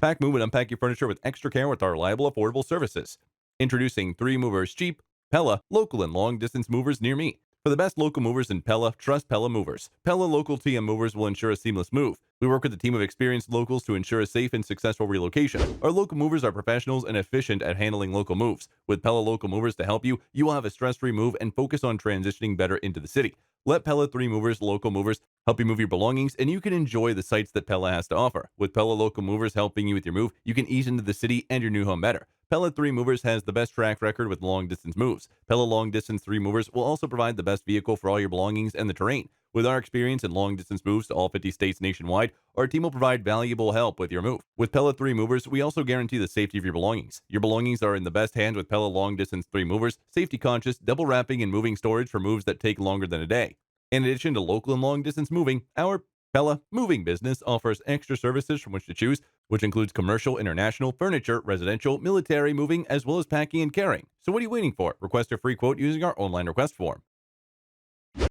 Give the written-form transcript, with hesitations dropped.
Pack, move, and unpack your furniture with extra care with our reliable, affordable services. Introducing 3 Movers Cheap, Pella, local and long distance movers near me. For the best local movers in Pella, trust Pella Movers. Pella local TM movers will ensure a seamless move. We work with a team of experienced locals to ensure a safe and successful relocation. Our local movers are professionals and efficient at handling local moves. With Pella local movers to help you, you will have a stress-free move and focus on transitioning better into the city. Let Pella 3 Movers local movers help you move your belongings, and you can enjoy the sights that Pella has to offer. With Pella local movers helping you with your move, you can ease into the city and your new home better. Pella 3 Movers has the best track record with long distance moves. Pella Long Distance 3 Movers will also provide the best vehicle for all your belongings and the terrain. With our experience in long distance moves to all 50 states nationwide, our team will provide valuable help with your move. With Pella 3 Movers, we also guarantee the safety of your belongings. Your belongings are in the best hands with Pella Long Distance 3 Movers, safety conscious, double wrapping, and moving storage for moves that take longer than a day. In addition to local and long distance moving, our Pella Moving business offers extra services from which to choose, which includes commercial, international, furniture, residential, military moving, as well as packing and carrying. So what are you waiting for? Request a free quote using our online request form.